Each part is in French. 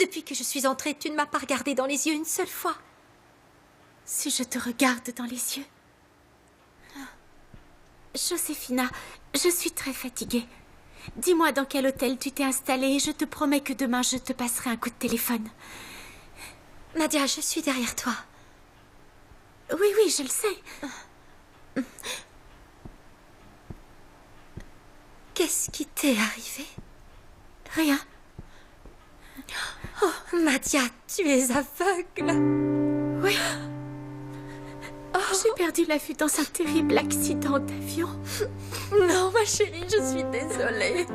Depuis que je suis entrée, tu ne m'as pas regardé dans les yeux une seule fois. Si je te regarde dans les yeux... Joséphina, je suis très fatiguée. Dis-moi dans quel hôtel tu t'es installée et je te promets que demain je te passerai un coup de téléphone. Nadia, je suis derrière toi. Oui, oui, je le sais. Qu'est-ce qui t'est arrivé? Rien. Oh, Nadia, tu es aveugle. Oui. J'ai perdu la vue dans un terrible accident d'avion. Non, ma chérie, je suis désolée.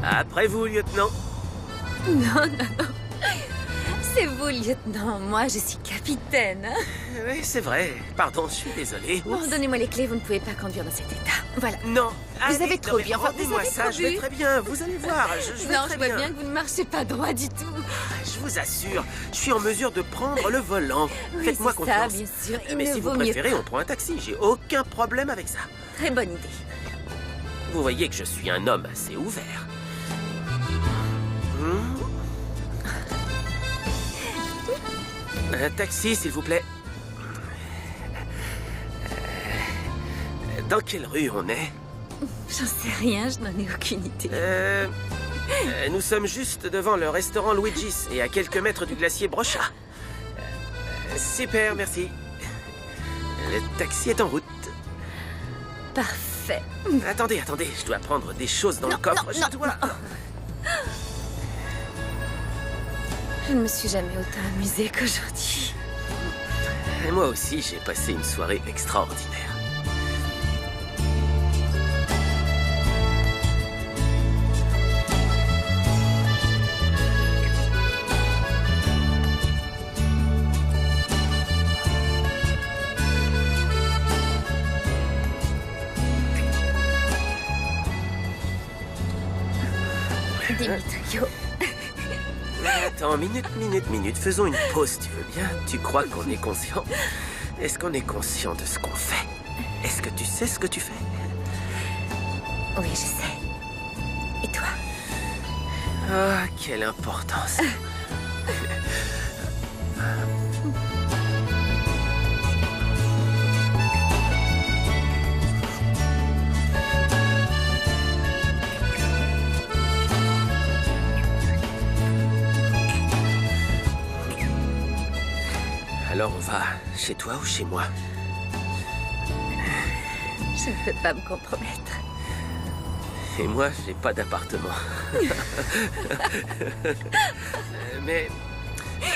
Après vous, lieutenant. Non, non, non. C'est vous, lieutenant. Moi, je suis capitaine. Oui, c'est vrai. Pardon, je suis désolé. Bon, donnez-moi les clés, vous ne pouvez pas conduire dans cet état. Voilà. Non. Vous avez trop bien. Enfin, vous Rendez-moi avez ça, trop je vais bu. très bien. Vous allez voir, je vais Non, très je vois bien. bien que vous ne marchez pas droit du tout. Je vous assure, je suis en mesure de prendre le volant. Oui, Faites-moi c'est ça, confiance. bien sûr. Il Mais ne si vous vaut mieux préférez, pas. on prend un taxi. J'ai aucun problème avec ça. Très bonne idée. Vous voyez que je suis un homme assez ouvert. Un taxi, s'il vous plaît. Dans quelle rue on est? J'en sais rien, je n'en ai aucune idée. Nous sommes juste devant le restaurant Luigi's et à quelques mètres du glacier Brocha. Super, merci. Le taxi est en route. Parfait. Attendez, je dois prendre des choses dans le coffre. Je dois... Je ne me suis jamais autant amusée qu'aujourd'hui. Et moi aussi, j'ai passé une soirée extraordinaire. Dimitrio. Attends, minute. Faisons une pause, tu veux bien? Tu crois qu'on est conscient? Est-ce qu'on est conscient de ce qu'on fait? Est-ce que tu sais ce que tu fais? Oui, je sais. Et toi? Ah, quelle importance. Alors on va chez toi ou chez moi? Je ne peux pas me compromettre. Et moi, j'ai pas d'appartement. Mais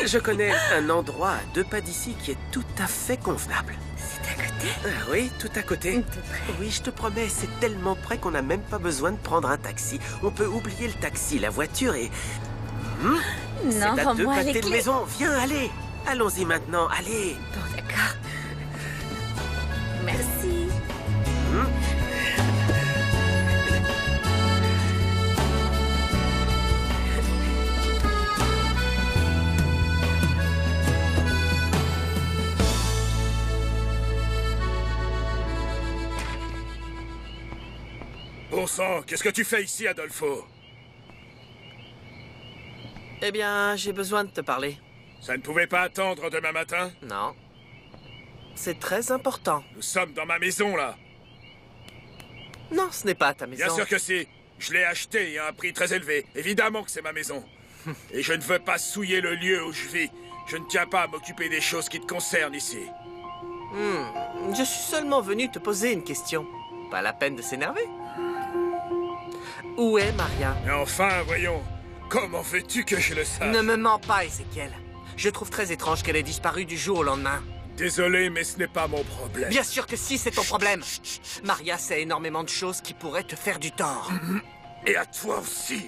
je connais un endroit à 2 pas d'ici qui est tout à fait convenable. C'est à côté? Oui, tout à côté. Tout près. Oui, je te promets, c'est tellement près qu'on n'a même pas besoin de prendre un taxi. On peut oublier le taxi, la voiture et... C'est Non, à 2 rends-moi les pâtés de clés. maison. Viens, allez. Allons-y maintenant, allez. Bon, d'accord. Merci. Bon sang, qu'est-ce que tu fais ici, Adolfo? Eh bien, j'ai besoin de te parler. Ça ne pouvait pas attendre demain matin? Non. C'est très important. Nous sommes dans ma maison, là. Non, ce n'est pas ta maison. Bien sûr que si. Je l'ai acheté à un prix très élevé. Évidemment que c'est ma maison. Et je ne veux pas souiller le lieu où je vis. Je ne tiens pas à m'occuper des choses qui te concernent ici. Je suis seulement venu te poser une question. Pas la peine de s'énerver. Où est Maria? Mais enfin, voyons. Comment veux-tu que je le sache? Ne me mens pas, Ézéchiel. Je trouve très étrange qu'elle ait disparu du jour au lendemain. Désolé, mais ce n'est pas mon problème. Bien sûr que si, c'est ton problème. Maria sait énormément de choses qui pourraient te faire du tort. Et à toi aussi.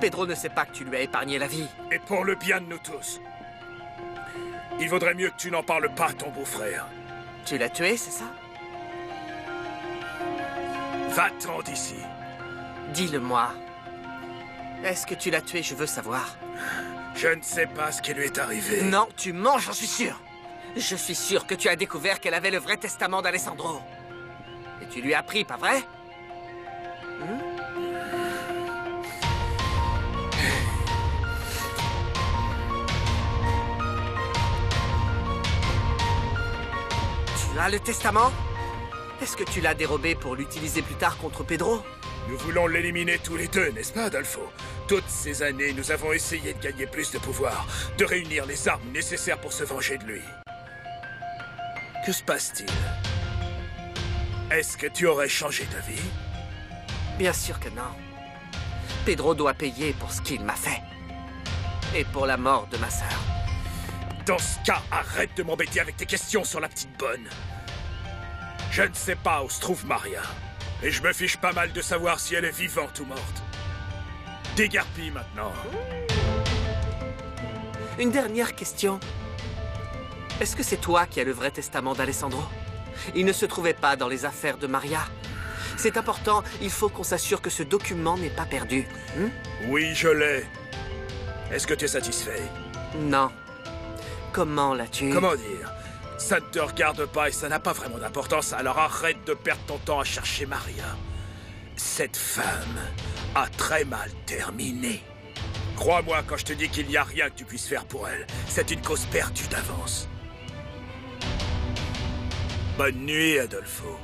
Pedro ne sait pas que tu lui as épargné la vie. Et pour le bien de nous tous. Il vaudrait mieux que tu n'en parles pas à ton beau-frère. Tu l'as tué, c'est ça? Va-t'en d'ici. Dis-le-moi. Est-ce que tu l'as tué? Je veux savoir. Je ne sais pas ce qui lui est arrivé. Non, tu mens, j'en suis sûr. Je suis sûr que tu as découvert qu'elle avait le vrai testament d'Alessandro. Tu lui as pris, pas vrai? Tu as le testament? Est-ce que tu l'as dérobé pour l'utiliser plus tard contre Pedro? Nous voulons l'éliminer tous les deux, n'est-ce pas, Adolfo? Toutes ces années, nous avons essayé de gagner plus de pouvoir, de réunir les armes nécessaires pour se venger de lui. Que se passe-t-il? Est-ce que tu aurais changé d'avis? Bien sûr que non. Pedro doit payer pour ce qu'il m'a fait. Et pour la mort de ma sœur. Dans ce cas, arrête de m'embêter avec tes questions sur la petite bonne. Je ne sais pas où se trouve Maria. Et je me fiche pas mal de savoir si elle est vivante ou morte. Dégarpille maintenant. Une dernière question. Est-ce que c'est toi qui as le vrai testament d'Alessandro? Il ne se trouvait pas dans les affaires de Maria. C'est important, il faut qu'on s'assure que ce document n'est pas perdu. Oui, je l'ai. Est-ce que tu es satisfait? Non. Comment l'as-tu? Comment dire? Ça ne te regarde pas et ça n'a pas vraiment d'importance, alors arrête de perdre ton temps à chercher Maria. Cette femme a très mal terminé. Crois-moi quand je te dis qu'il n'y a rien que tu puisses faire pour elle. C'est une cause perdue d'avance. Bonne nuit, Adolfo.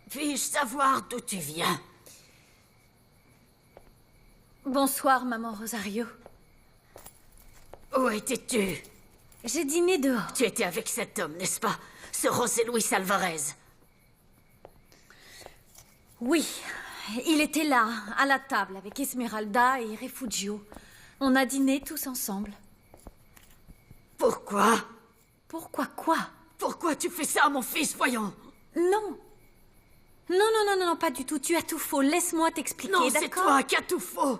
Puis-je savoir d'où tu viens? Bonsoir, maman Rosario. Où étais-tu? J'ai dîné dehors. Tu étais avec cet homme, n'est-ce pas? Ce José Luis Alvarez. Oui, il était là, à la table, avec Esmeralda et Refugio. On a dîné tous ensemble. Pourquoi? Pourquoi quoi? Pourquoi tu fais ça à mon fils, voyons? Non. Non, pas du tout. Tu as tout faux. Laisse-moi t'expliquer, Non, d'accord? c'est toi qui as tout faux.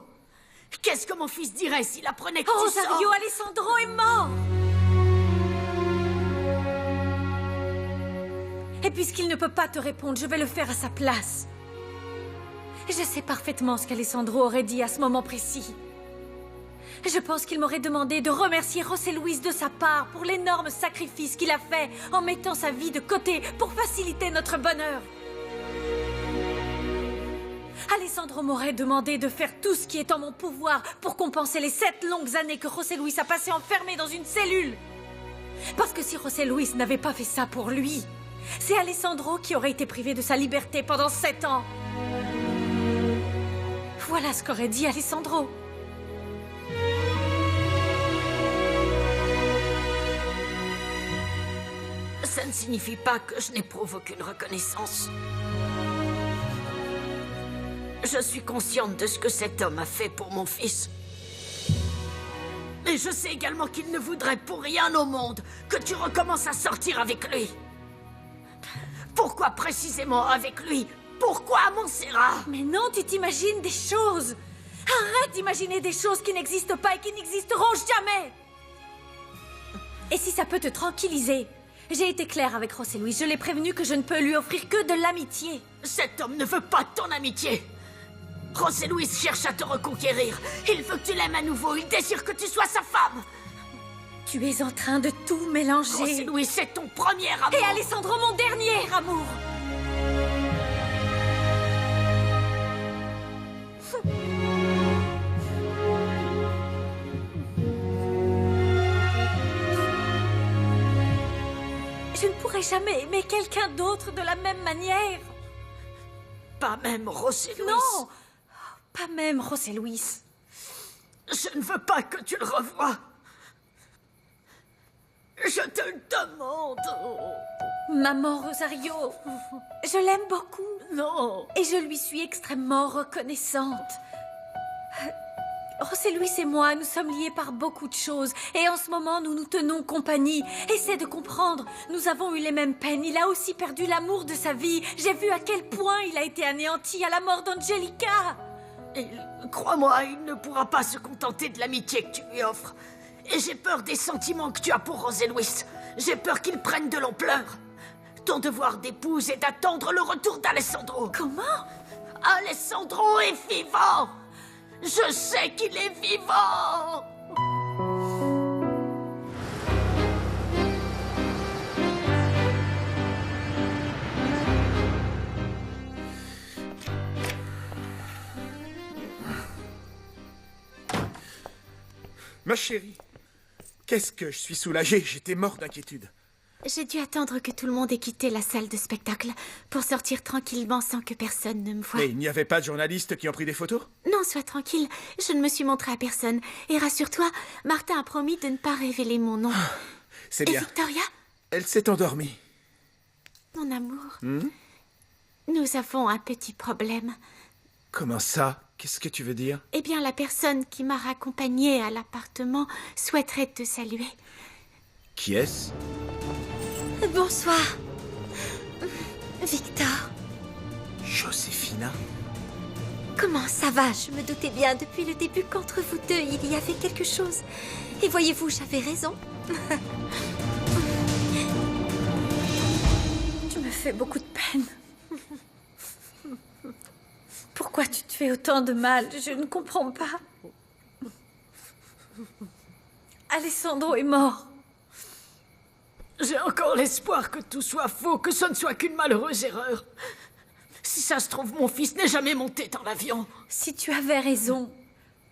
Qu'est-ce que mon fils dirait s'il apprenait que Oh, tu sors? Rosario, Alessandro est mort! Et puisqu'il ne peut pas te répondre, je vais le faire à sa place. Je sais parfaitement ce qu'Alessandro aurait dit à ce moment précis. Je pense qu'il m'aurait demandé de remercier José Luis de sa part pour l'énorme sacrifice qu'il a fait en mettant sa vie de côté pour faciliter notre bonheur. Alessandro m'aurait demandé de faire tout ce qui est en mon pouvoir pour compenser les 7 longues années que José Luis a passées enfermé dans une cellule. Parce que si José Luis n'avait pas fait ça pour lui, c'est Alessandro qui aurait été privé de sa liberté pendant 7 ans. Voilà ce qu'aurait dit Alessandro. Ça ne signifie pas que je n'éprouve aucune reconnaissance. Je suis consciente de ce que cet homme a fait pour mon fils. Mais je sais également qu'il ne voudrait pour rien au monde que tu recommences à sortir avec lui. Pourquoi précisément avec lui? Pourquoi à Montserrat? Mais non, tu t'imagines des choses. Arrête d'imaginer des choses qui n'existent pas et qui n'existeront jamais. Et si ça peut te tranquilliser, j'ai été claire avec José Luis. Je l'ai prévenu que je ne peux lui offrir que de l'amitié. Cet homme ne veut pas ton amitié. José Luis cherche à te reconquérir. Il veut que tu l'aimes à nouveau. Il désire que tu sois sa femme. Tu es en train de tout mélanger. José Luis, c'est ton premier amour. Et Alessandro, mon dernier amour. Je ne pourrai jamais aimer quelqu'un d'autre de la même manière. Pas même José Luis. Non, pas même José Luis. Je ne veux pas que tu le revoies. Je te le demande. Maman Rosario, je l'aime beaucoup. Non. Et je lui suis extrêmement reconnaissante. José Luis et moi, nous sommes liés par beaucoup de choses. Et en ce moment, nous nous tenons compagnie. Essaie de comprendre. Nous avons eu les mêmes peines. Il a aussi perdu l'amour de sa vie. J'ai vu à quel point il a été anéanti à la mort d'Angelica. Crois-moi, il ne pourra pas se contenter de l'amitié que tu lui offres. Et j'ai peur des sentiments que tu as pour José Luis. J'ai peur qu'ils prennent de l'ampleur. Ton devoir d'épouse est d'attendre le retour d'Alessandro. Comment? Alessandro est vivant. Je sais qu'il est vivant. Ma chérie, qu'est-ce que je suis soulagé, j'étais mort d'inquiétude. J'ai dû attendre que tout le monde ait quitté la salle de spectacle pour sortir tranquillement sans que personne ne me voie. Mais il n'y avait pas de journalistes qui ont pris des photos? Non, sois tranquille, je ne me suis montrée à personne. Et rassure-toi, Martin a promis de ne pas révéler mon nom. C'est Et bien. Victoria, Elle s'est endormie. mon amour, nous avons un petit problème. Comment ça? Qu'est-ce que tu veux dire? Eh bien, la personne qui m'a raccompagnée à l'appartement souhaiterait te saluer. Qui est-ce? Bonsoir, Victor. Joséphina? Comment ça va? Je me doutais bien depuis le début qu'entre vous deux, il y avait quelque chose. Et voyez-vous, j'avais raison. Tu me fais beaucoup de peine. Pourquoi tu te fais autant de mal? Je ne comprends pas. Alessandro est mort. J'ai encore l'espoir que tout soit faux, que ce ne soit qu'une malheureuse erreur. Si ça se trouve, mon fils n'est jamais monté dans l'avion. Si tu avais raison,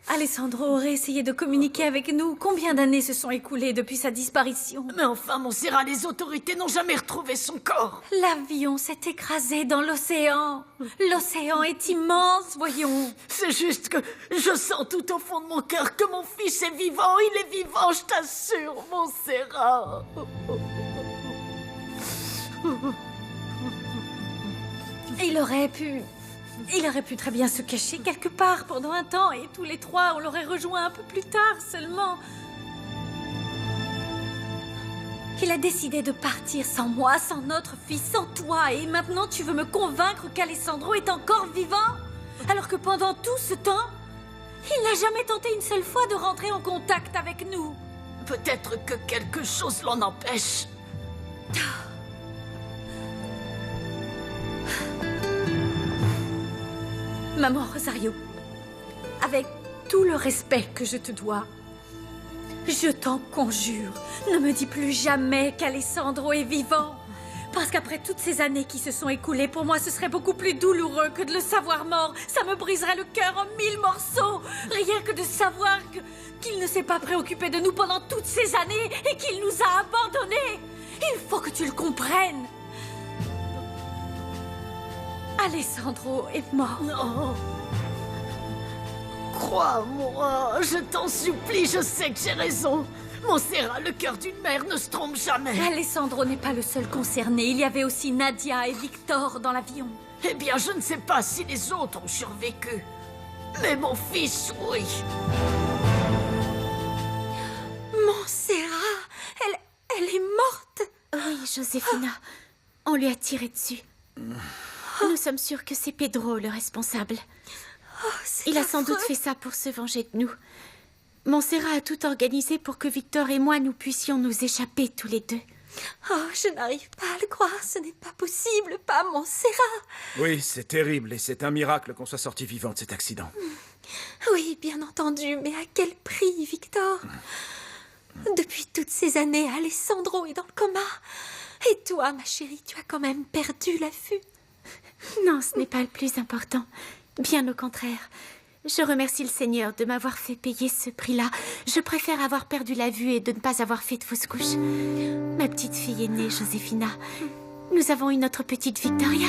Alessandro aurait essayé de communiquer avec nous. Combien d'années se sont écoulées depuis sa disparition? Mais enfin, Montserrat, les autorités n'ont jamais retrouvé son corps. L'avion s'est écrasé dans l'océan. L'océan est immense, voyons. C'est juste que je sens tout au fond de mon cœur que mon fils est vivant. Il est vivant, je t'assure, Montserrat. Il aurait pu très bien se cacher quelque part pendant un temps et tous les trois, on l'aurait rejoint un peu plus tard seulement. Il a décidé de partir sans moi, sans notre fils, sans toi. Et maintenant, tu veux me convaincre qu'Alessandro est encore vivant? Alors que pendant tout ce temps, il n'a jamais tenté une seule fois de rentrer en contact avec nous. Peut-être que quelque chose l'en empêche. Maman Rosario, avec tout le respect que je te dois, je t'en conjure, ne me dis plus jamais qu'Alessandro est vivant. Parce qu'après toutes ces années qui se sont écoulées, pour moi, ce serait beaucoup plus douloureux que de le savoir mort. Ça me briserait le cœur en 1000 morceaux. Rien que de savoir qu'il ne s'est pas préoccupé de nous pendant toutes ces années et qu'il nous a abandonnés. Il faut que tu le comprennes. Alessandro est mort. Non. Crois-moi, je t'en supplie, je sais que j'ai raison. Montserrat, le cœur d'une mère ne se trompe jamais. Alessandro n'est pas le seul concerné. Il y avait aussi Nadia et Victor dans l'avion. Eh bien, je ne sais pas si les autres ont survécu. Mais mon fils, oui. Montserrat, elle est morte. Oui, Josefina. On lui a tiré dessus. Nous sommes sûrs que c'est Pedro le responsable. Il a sans doute fait ça pour se venger de nous. Montserrat a tout organisé pour que Victor et moi, nous puissions nous échapper tous les deux. Oh, je n'arrive pas à le croire. Ce n'est pas possible, pas Montserrat. Oui, c'est terrible et c'est un miracle qu'on soit sorti vivant de cet accident. Oui, bien entendu, mais à quel prix, Victor? Depuis toutes ces années, Alessandro est dans le coma. Et toi, ma chérie, tu as quand même perdu la vue. Non, ce n'est pas le plus important. Bien au contraire. Je remercie le Seigneur de m'avoir fait payer ce prix-là. Je préfère avoir perdu la vue et de ne pas avoir fait de fausse couche. Ma petite fille est née, Josefina. Nous avons eu notre petite Victoria.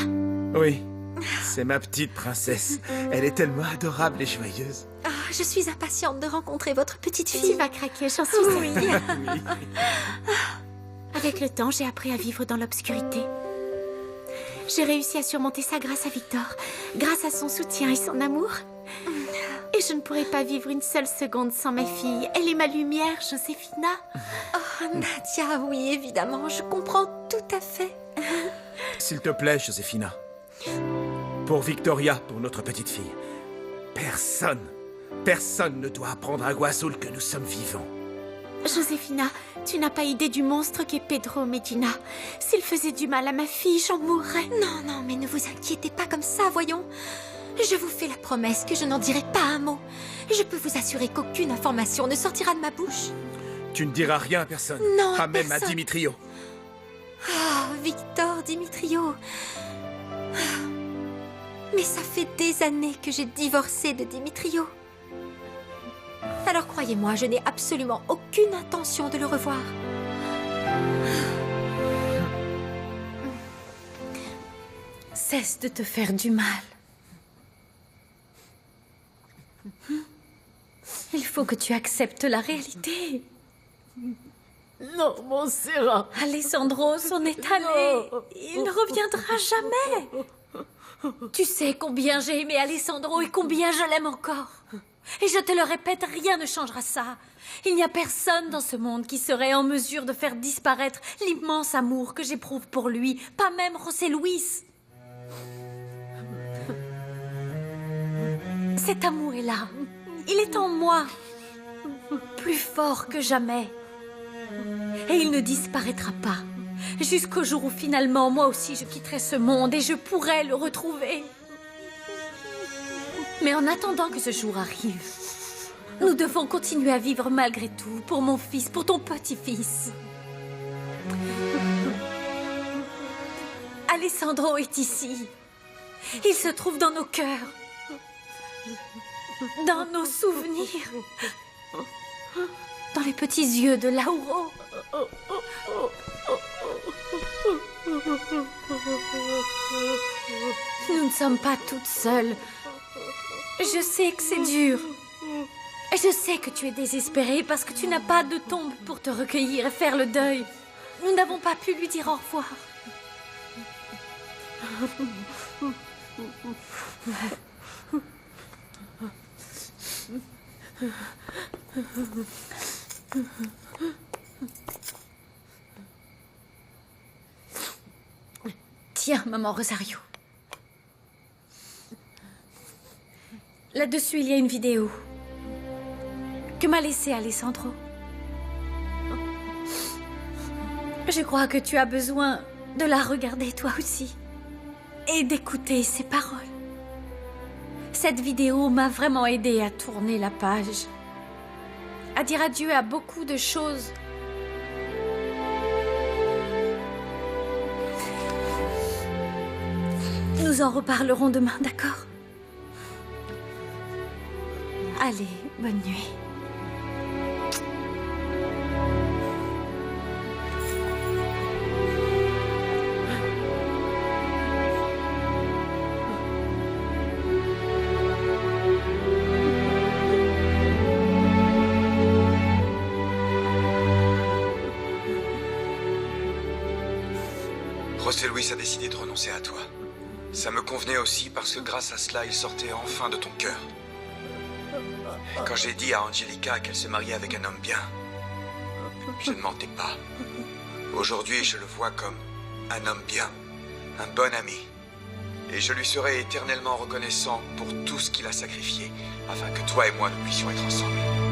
Oui, c'est ma petite princesse. Elle est tellement adorable et joyeuse. Ah, je suis impatiente de rencontrer votre petite Tu fille. vas craquer, j'en suis certaine. Avec le temps, j'ai appris à vivre dans l'obscurité. J'ai réussi à surmonter ça grâce à Victor, grâce à son soutien et son amour. Et je ne pourrais pas vivre une seule seconde sans ma fille. Elle est ma lumière, Josefina. Oh, Nadia, oui, évidemment, je comprends tout à fait. S'il te plaît, Josefina. Pour Victoria, pour notre petite fille. Personne ne doit apprendre à Guazul que nous sommes vivants. Josefina, tu n'as pas idée du monstre qu'est Pedro Medina. S'il faisait du mal à ma fille, j'en mourrais. Non, mais ne vous inquiétez pas comme ça, voyons. Je vous fais la promesse que je n'en dirai pas un mot. Je peux vous assurer qu'aucune information ne sortira de ma bouche. Tu ne diras rien à personne. Non, Pas même à personne. Dimitrio. Ah, Victor Dimitrio. Mais ça fait des années que j'ai divorcé de Dimitrio. Alors croyez-moi, je n'ai absolument aucune intention de le revoir. Cesse de te faire du mal. Il faut que tu acceptes la réalité. Non, Montserrat. Alessandro s'en est allé. Il ne reviendra jamais. Tu sais combien j'ai aimé Alessandro et combien je l'aime encore. Et je te le répète, rien ne changera ça. Il n'y a personne dans ce monde qui serait en mesure de faire disparaître l'immense amour que j'éprouve pour lui, pas même José Luis. Cet amour est là. Il est en moi. Plus fort que jamais. Et il ne disparaîtra pas. Jusqu'au jour où finalement, moi aussi, je quitterai ce monde et je pourrai le retrouver. Mais en attendant que ce jour arrive, nous devons continuer à vivre malgré tout, pour mon fils, pour ton petit-fils. Alessandro est ici. Il se trouve dans nos cœurs, dans nos souvenirs, dans les petits yeux de Lauro. Nous ne sommes pas toutes seules. Je sais que c'est dur. Je sais que tu es désespérée parce que tu n'as pas de tombe pour te recueillir et faire le deuil. Nous n'avons pas pu lui dire au revoir. Tiens, maman Rosario. Là-dessus, il y a une vidéo que m'a laissée Alessandro. Je crois que tu as besoin de la regarder toi aussi et d'écouter ses paroles. Cette vidéo m'a vraiment aidée à tourner la page, à dire adieu à beaucoup de choses. Nous en reparlerons demain, d'accord ? Allez, bonne nuit. José Luis a décidé de renoncer à toi. Ça me convenait aussi parce que grâce à cela, il sortait enfin de ton cœur. Quand j'ai dit à Angelica qu'elle se mariait avec un homme bien, je ne mentais pas. Aujourd'hui, je le vois comme un homme bien, un bon ami. Et je lui serai éternellement reconnaissant pour tout ce qu'il a sacrifié, afin que toi et moi nous puissions être ensemble.